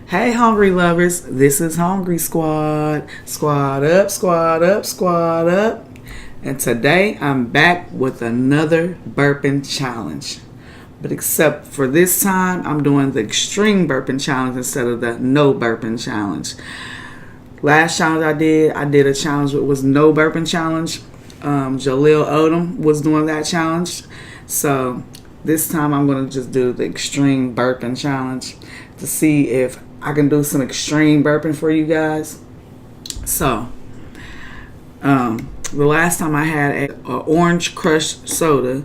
Hey, hungry lovers, this is Hungry Squad. Squad up, squad up, squad up. And today I'm back with another burping challenge. But except for this time, I'm doing the extreme burping challenge instead of the no burping challenge. Last challenge I did a challenge that was no burping challenge. Jaleel Odom was doing that challenge. So this time I'm going to just do the extreme burping challenge to see if I can do some extreme burping for you guys. So, the last time I had a orange crushed soda,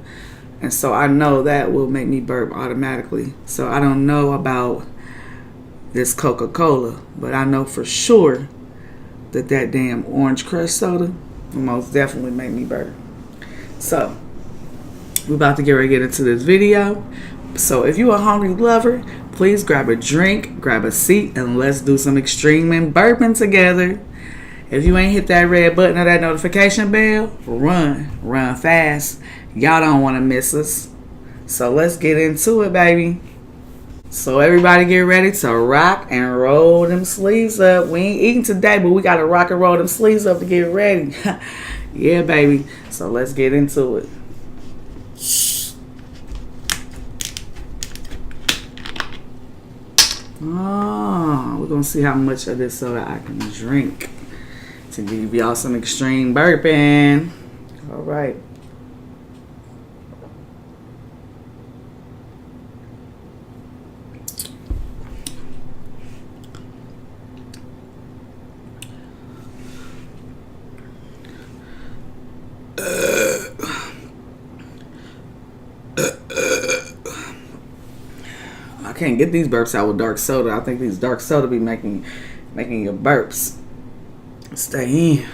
and so I know that will make me burp automatically. So I don't know about this Coca-Cola, but I know for sure that damn orange crushed soda will most definitely make me burp. So, we're about to get ready to get into this video. So if you're a hungry lover, please grab a drink, grab a seat, and let's do some extreme and burping together. If you ain't hit that red button or that notification bell, run fast. Y'all don't want to miss us. So let's get into it, baby. So everybody get ready to rock and roll them sleeves up. We ain't eating today, but we got to rock and roll them sleeves up to get ready. Yeah, baby. So let's get into it. Oh, we're going to see how much of this soda I can drink to give y'all some extreme burping. All right. I can't get these burps out with dark soda. I think these dark soda be making your burps stay in.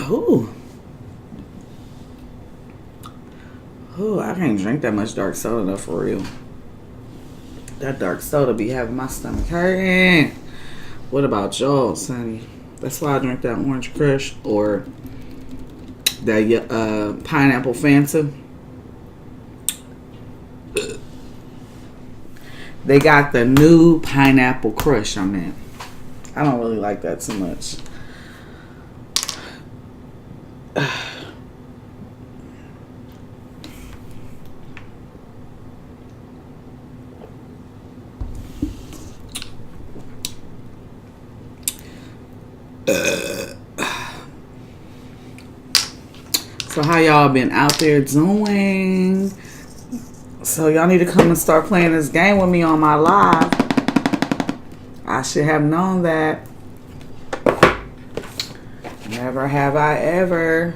Ooh. Ooh, I can't drink that much dark soda though, for real. That dark soda be having my stomach hurting. What about y'all, Sonny? That's why I drink that orange crush or that pineapple Fanta. They got the new pineapple crush, I mean. I don't really like that too much. So how y'all been out there doing? So y'all need to come and start playing this game with me on my live. I should have known that. Never have I ever.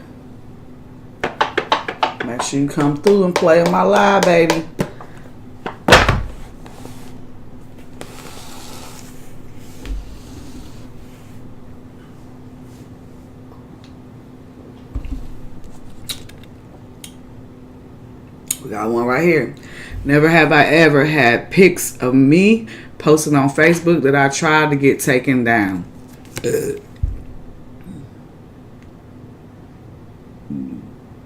Make sure you come through and play on my live, baby. We got one right here. Never have I ever had pics of me posted on Facebook that I tried to get taken down.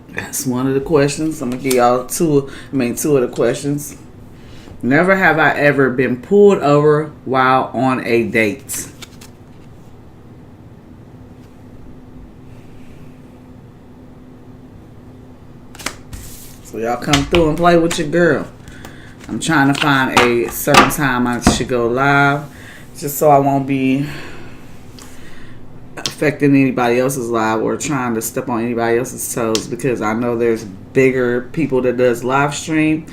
That's one of the questions. I'm going to give y'all two of the questions. Never have I ever been pulled over while on a date. So y'all come through and play with your girl. I'm trying to find a certain time I should go live, just so I won't be affecting anybody else's live or trying to step on anybody else's toes, because I know there's bigger people that does live stream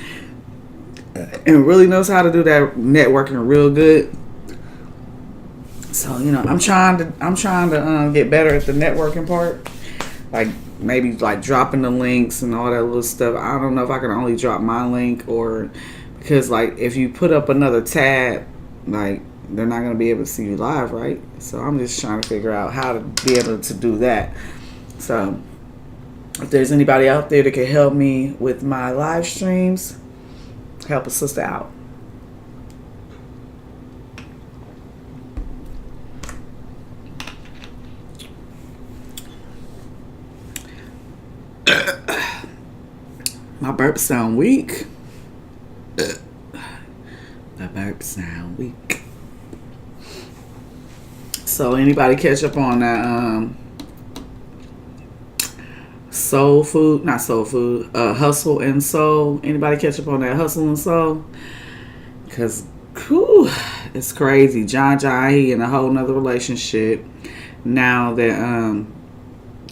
and really knows how to do that networking real good. So I'm trying to get better at the networking part, like maybe like dropping the links and all that little stuff. I don't know if I can only drop my link, or because like if you put up another tab, like they're not going to be able to see you live, right? So I'm just trying to figure out how to be able to do that. So If there's anybody out there that can help me with my live streams, help a sister out. My burps sound weak. My burps sound weak. So anybody catch up on that soul food? Not soul food. Hustle and Soul. Anybody catch up on that Hustle and Soul? Because it's crazy. John, he in a whole nother relationship now that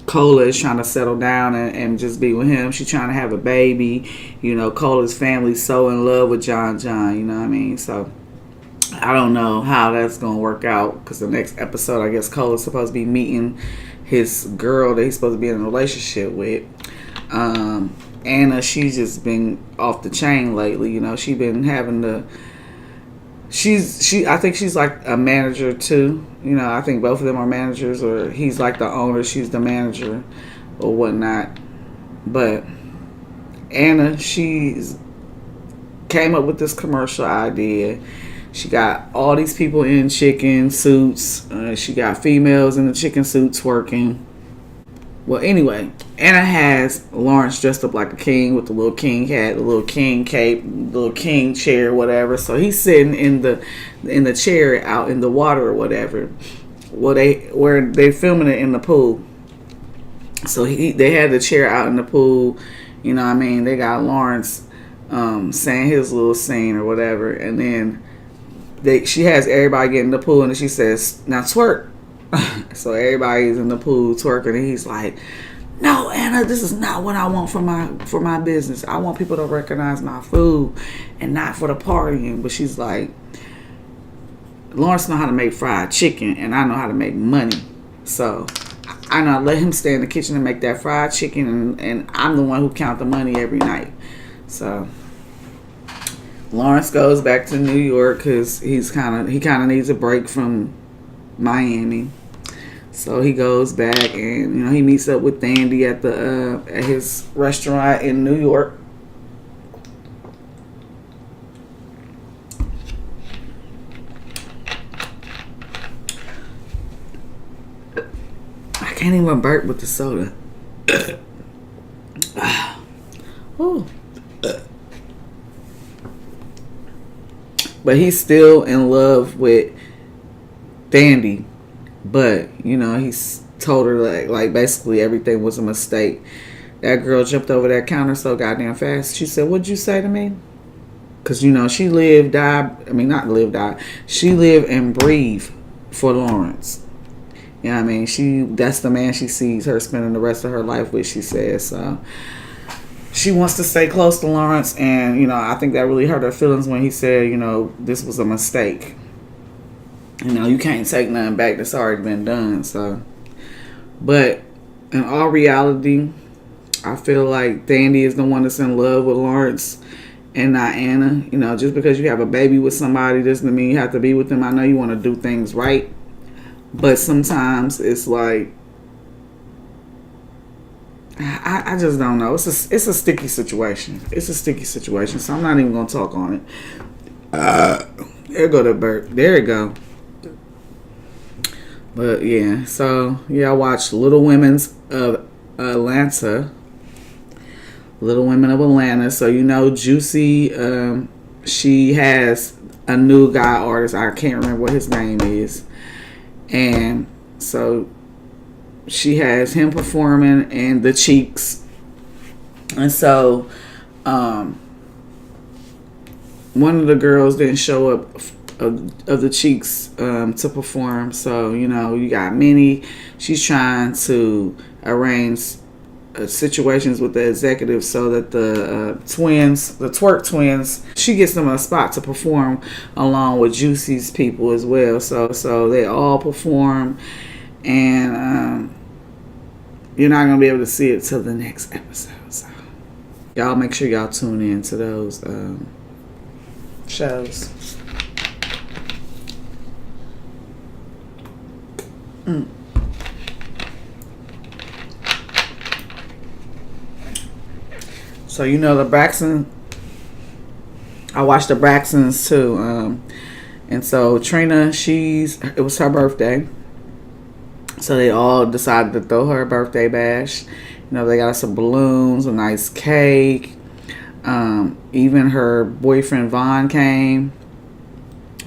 Cola is trying to settle down and just be with him. She's trying to have a baby. You know, Cola's family's so in love with John. You know what I mean? So I don't know how that's going to work out, because the next episode, I guess Cola's supposed to be meeting his girl that he's supposed to be in a relationship with. Anna, she's just been off the chain lately. You know, she's been having to... I think she's like a manager too. You know, I think both of them are managers, or he's like the owner, she's the manager or whatnot. But Anna, she's came up with this commercial idea. She got all these people in chicken suits. She got females in the chicken suits working. Well, anyway, Anna has Lawrence dressed up like a king with the little king hat, the little king cape, the little king chair, whatever. So he's sitting in the chair out in the water or whatever. Well, they filming it in the pool. So they had the chair out in the pool. You know what I mean? They got Lawrence saying his little scene or whatever, and then she has everybody get in the pool, and then she says, "Now twerk." So everybody's in the pool twerking, and he's like, "No, Anna, this is not what I want for my business. I want people to recognize my food and not for the partying." But she's like, "Lawrence know how to make fried chicken, and I know how to make money. So I know, let him stay in the kitchen and make that fried chicken, and I'm the one who count the money every night." So Lawrence goes back to New York because he kind of needs a break from Miami. So he goes back, and he meets up with Thandi at his restaurant in New York. I can't even burp with the soda. Ooh. But he's still in love with Thandi. But, he's told her like basically everything was a mistake. That girl jumped over that counter so goddamn fast. She said, "What'd you say to me?" Because, she lived, died. I mean, not lived, died. She lived and breathed for Lawrence. You know what I mean? That's the man she sees her spending the rest of her life with, she says. So she wants to stay close to Lawrence, and, I think that really hurt her feelings when he said, this was a mistake. You can't take nothing back that's already been done. So, but in all reality, I feel like Thandi is the one that's in love with Lawrence and not Anna. Just because you have a baby with somebody doesn't mean you have to be with them. I know you want to do things right, but sometimes it's like, I just don't know. It's a sticky situation. It's a sticky situation, so I'm not even going to talk on it. There go the burp. There you go. But yeah, so I watched Little Women of Atlanta. Little Women of Atlanta. So Juicy, she has a new guy artist. I can't remember what his name is. And so she has him performing and the Cheeks. And so one of the girls didn't show up of the Cheeks to perform. So you got Minnie. She's trying to arrange situations with the executives so that the twerk twins, she gets them a spot to perform along with Juicy's people as well. So they all perform, and you're not gonna be able to see it till the next episode. So y'all make sure y'all tune in to those shows. So you know the Braxton. I watched the Braxtons too, and so Trina, it was her birthday, so they all decided to throw her a birthday bash. You know, they got some balloons, a nice cake. Even her boyfriend Vaughn came,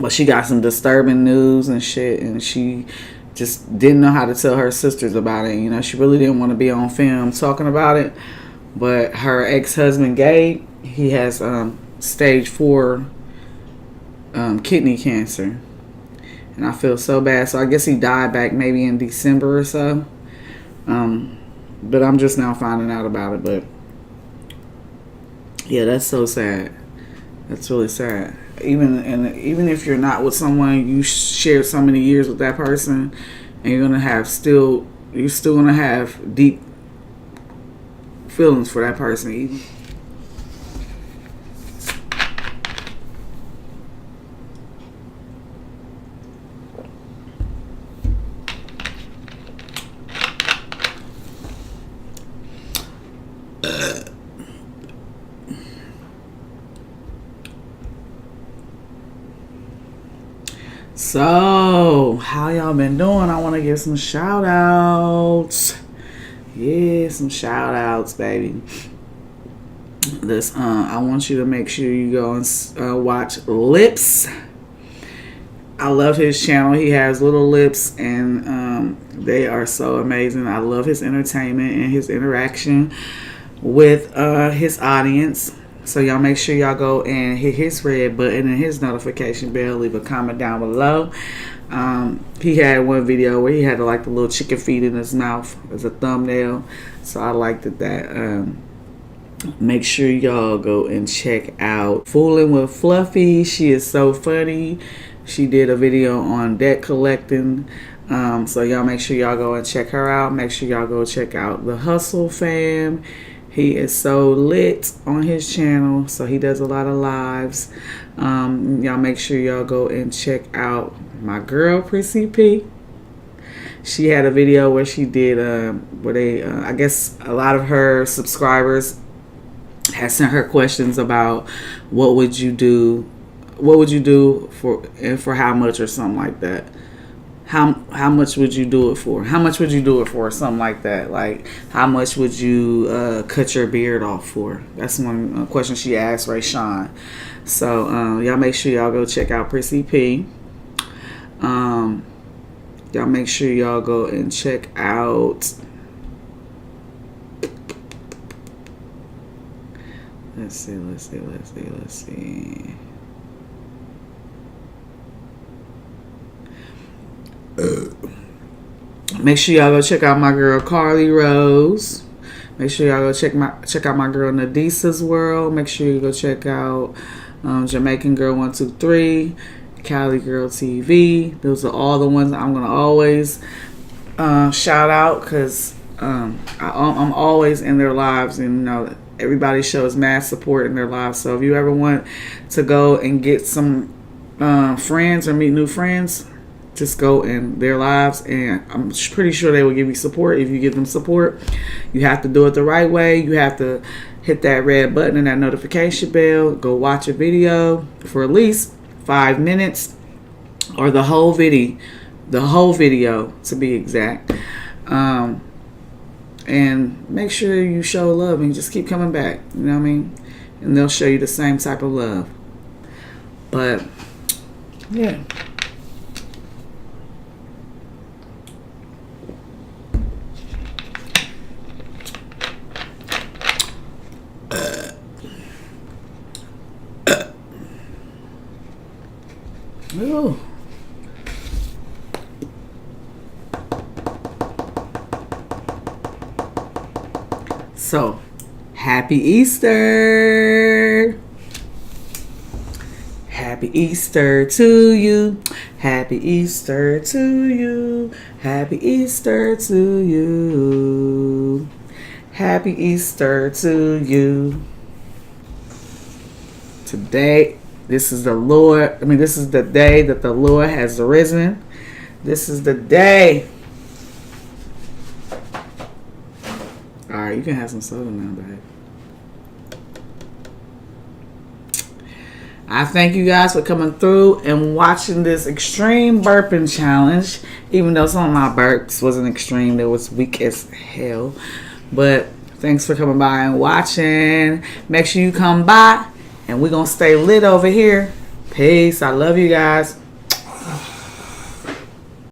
but she got some disturbing news and shit, and she just didn't know how to tell her sisters about it. You know, she really didn't want to be on film talking about it, but her ex-husband Gabe, he has stage 4 kidney cancer, and I feel so bad. So I guess he died back maybe in December or so, but I'm just now finding out about it. But yeah, that's so sad. That's really sad. Even if you're not with someone, you shared so many years with that person, and you're still gonna have deep feelings for that person. Even. So, how y'all been doing? I want to give some shout outs. Yeah, some shout outs, baby. I want you to make sure you go and watch Lips. I love his channel. He has little lips, and they are so amazing. I love his entertainment and his interaction with his audience. So y'all make sure y'all go and hit his red button and his notification bell. Leave a comment down below. He had one video where he had the little chicken feet in his mouth as a thumbnail. So I liked that. Make sure y'all go and check out Fooling with Fluffy. She is so funny. She did a video on debt collecting. So y'all make sure y'all go and check her out. Make sure y'all go check out the Hustle Fam. He is so lit on his channel, so he does a lot of lives. Y'all make sure y'all go and check out my girl Prissy P. She had a video where she did I guess a lot of her subscribers had sent her questions about what would you do for how much or something like that. How much would you do it for? How much would you do it for? Something like that. Like, how much would you cut your beard off for? That's one question she asked Ray Sean. So y'all make sure y'all go check out Prissy P. Y'all make sure y'all go and check out. Let's see. Make sure y'all go check out my girl Carly Rose. Make sure y'all go check out my girl Nadisa's World. Make sure you go check out Jamaican Girl 123, Cali Girl TV. Those are all the ones I'm gonna always shout out because I'm always in their lives, and you know everybody shows mad support in their lives. So if you ever want to go and get some friends or meet new friends, just go in their lives, and I'm pretty sure they will give you support. If you give them support, you have to do it the right way. You have to hit that red button and that notification bell. Go watch a video for at least 5 minutes, or the whole video to be exact. And make sure you show love and just keep coming back. You know what I mean? And they'll show you the same type of love. But yeah. Ooh. So, happy Easter! Happy Easter to you. Happy Easter to you. Happy Easter to you. Happy Easter to you. Today, this is the day that the Lord has risen. This is the day. All right, you can have some soda now, babe. I thank you guys for coming through and watching this extreme burping challenge. Even though some of my burps wasn't extreme, they was weak as hell. But thanks for coming by and watching. Make sure you come by, and we're going to stay lit over here. Peace. I love you guys.